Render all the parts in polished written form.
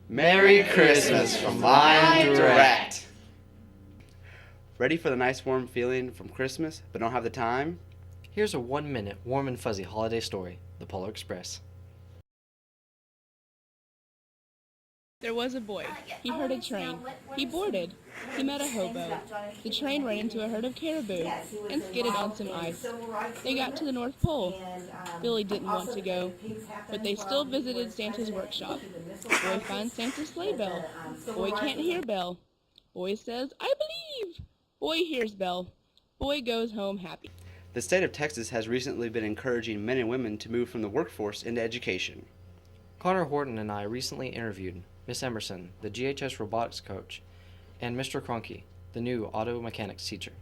Merry Christmas from Lion Direct. Ready for the nice warm feeling from Christmas, but don't have the time? Here's a 1-minute warm and fuzzy holiday story, The Polar Express. There was a boy. He heard a train. He boarded. He met a hobo. The train ran into a herd of caribou and skidded on some ice. They got to the North Pole. Billy didn't want to go, but they still visited Santa's workshop. Boy finds Santa's sleigh bell. Boy can't hear bell. Boy says, "I believe." Boy hears bell. Boy goes home happy. The state of Texas has recently been encouraging men and women to move from the workforce into education. Connor Horton and I recently interviewed Miss Emerson, the GHS robotics coach, and Mr. Cronky, the new auto mechanics teacher.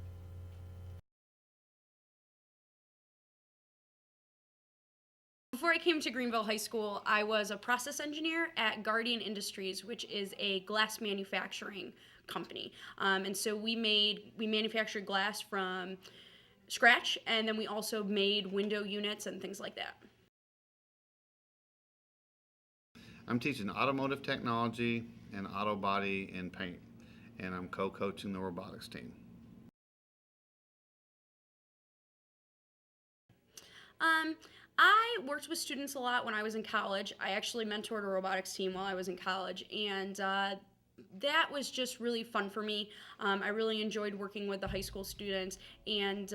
Before I came to Greenville High School, I was a process engineer at Guardian Industries, which is a glass manufacturing company. And so we manufactured glass from scratch, and then we also made window units and things like that. I'm teaching automotive technology and auto body and paint, and I'm co-coaching the robotics team. I worked with students a lot when I was in college. I actually mentored a robotics team while I was in college, and that was just really fun for me. I really enjoyed working with the high school students, and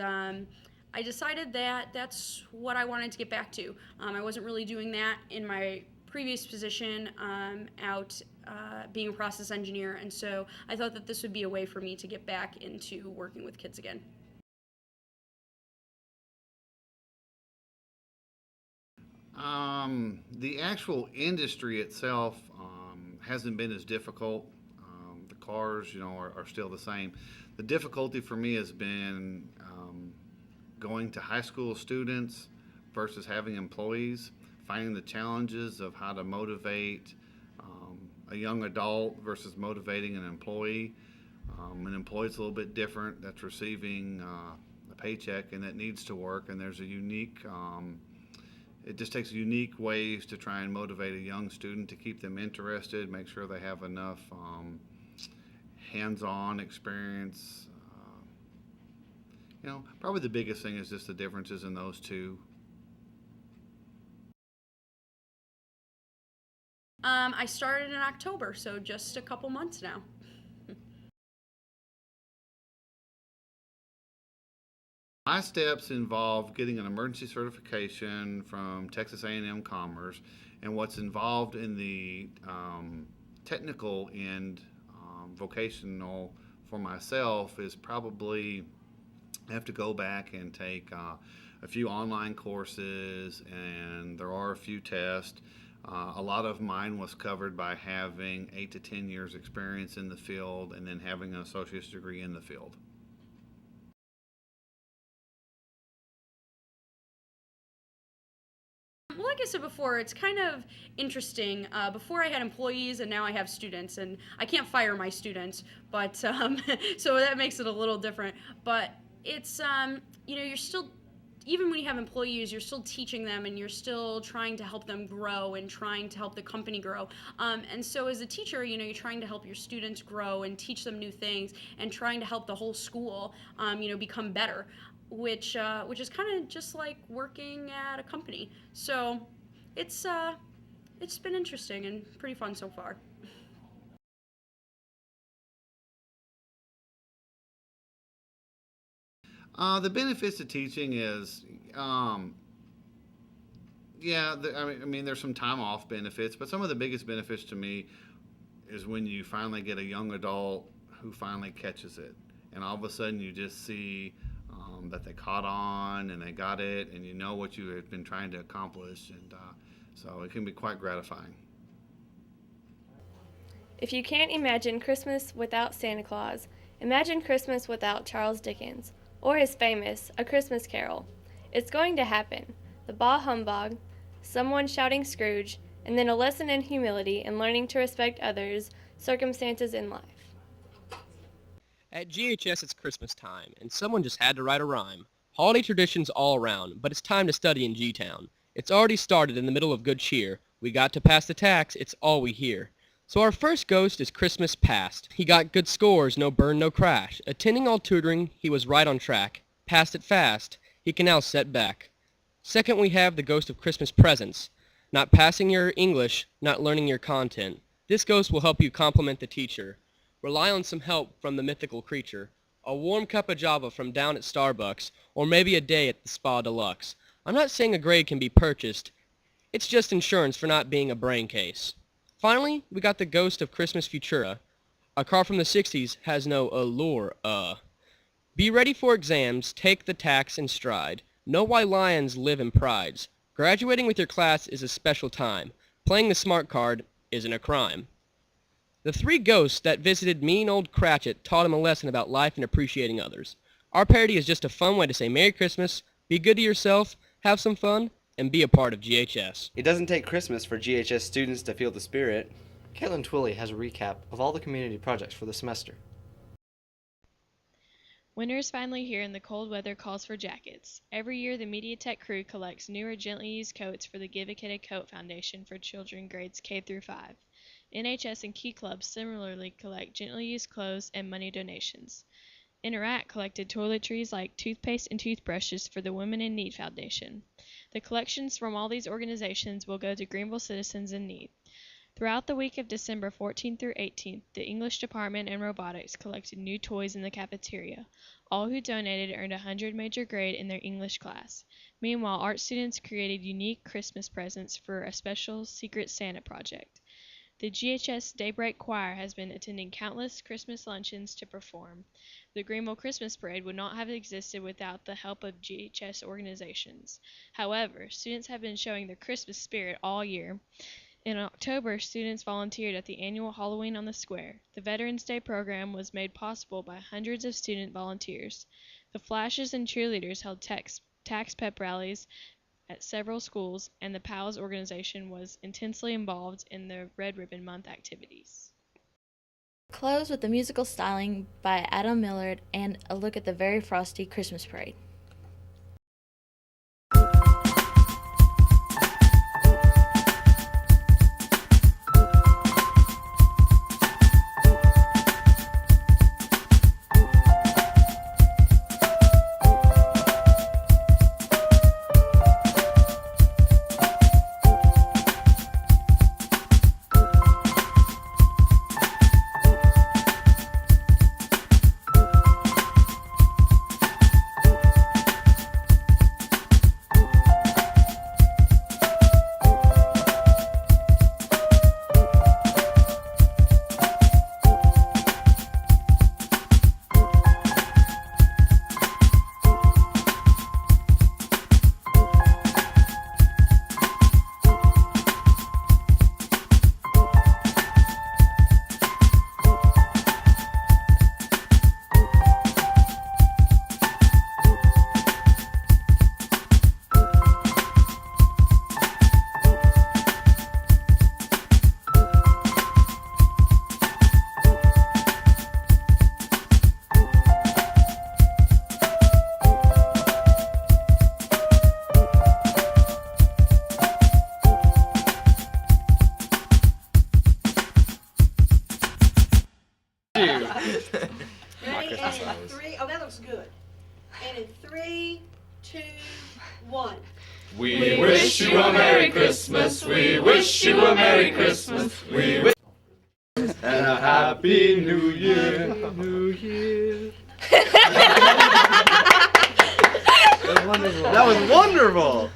I decided that that's what I wanted to get back to. I wasn't really doing that in my previous position out being a process engineer, and so I thought that this would be a way for me to get back into working with kids again. The actual industry itself hasn't been as difficult. The cars, are still the same. The difficulty for me has been going to high school students versus having employees, finding the challenges of how to motivate a young adult versus motivating an employee. An employee's a little bit different. That's receiving a paycheck and that needs to work, and there's a unique it just takes unique ways to try and motivate a young student to keep them interested, make sure they have enough hands-on experience. Probably the biggest thing is just the differences in those two. I started in October, so just a couple months now. My steps involve getting an emergency certification from Texas A&M Commerce, and what's involved in the technical and vocational for myself is probably I have to go back and take a few online courses, and there are a few tests. A lot of mine was covered by having 8 to 10 years experience in the field and then having an associate's degree in the field. Well, like I said before, it's kind of interesting. Before I had employees, and now I have students, and I can't fire my students, but so that makes it a little different. But it's you're still, even when you have employees, you're still teaching them, and you're still trying to help them grow and trying to help the company grow. And so as a teacher, you're trying to help your students grow and teach them new things, and trying to help the whole school, become better. Which is kind of just like working at a company. So it's been interesting and pretty fun so far. The benefits of teaching is, there's some time off benefits, but some of the biggest benefits to me is when you finally get a young adult who finally catches it, and all of a sudden you just see that they caught on and they got it, and you know what you have been trying to accomplish, and so it can be quite gratifying. If you can't imagine Christmas without Santa Claus, imagine Christmas without Charles Dickens, or his famous A Christmas Carol. It's going to happen. The Bah Humbug, someone shouting Scrooge, and then a lesson in humility and learning to respect others' circumstances in life. At GHS, it's Christmas time, and someone just had to write a rhyme. Holiday traditions all around, but it's time to study in G-Town. It's already started in the middle of good cheer. We got to pass the tax, it's all we hear. So our first ghost is Christmas past. He got good scores, no burn, no crash. Attending all tutoring, he was right on track. Passed it fast, he can now set back. Second, we have the ghost of Christmas presents. Not passing your English, not learning your content. This ghost will help you compliment the teacher. Rely on some help from the mythical creature. A warm cup of Java from down at Starbucks, or maybe a day at the Spa Deluxe. I'm not saying a grade can be purchased. It's just insurance for not being a brain case. Finally, we got the ghost of Christmas Futura. A car from the 60s has no allure, Be ready for exams, take the tax in stride. Know why lions live in prides. Graduating with your class is a special time. Playing the smart card isn't a crime. The three ghosts that visited mean old Cratchit taught him a lesson about life and appreciating others. Our parody is just a fun way to say Merry Christmas, be good to yourself, have some fun, and be a part of GHS. It doesn't take Christmas for GHS students to feel the spirit. Caitlin Twilley has a recap of all the community projects for the semester. Winter is finally here and the cold weather calls for jackets. Every year the MediaTek crew collects newer gently used coats for the Give a Kid a Coat Foundation for children grades K through 5. NHS and Key Clubs similarly collect gently used clothes and money donations. Interact collected toiletries like toothpaste and toothbrushes for the Women in Need Foundation. The collections from all these organizations will go to Greenville citizens in need. Throughout the week of December 14th through 18th, the English department and robotics collected new toys in the cafeteria. All who donated earned a 100 major grade in their English class. Meanwhile, art students created unique Christmas presents for a special Secret Santa project. The GHS Daybreak Choir has been attending countless Christmas luncheons to perform. The Greenville Christmas Parade would not have existed without the help of GHS organizations. However, students have been showing their Christmas spirit all year. In October, students volunteered at the annual Halloween on the Square. The Veterans Day program was made possible by hundreds of student volunteers. The Flashes and cheerleaders held tax pep rallies at several schools, and the PALS organization was intensely involved in the Red Ribbon Month activities. Close with the musical styling by Adam Millard and a look at the very frosty Christmas parade. Ready? And in three, oh, that looks good. And in 3, 2, 1. We wish you a Merry Christmas. We wish you a Merry Christmas. We wish And a Happy New Year. New Year. That was wonderful.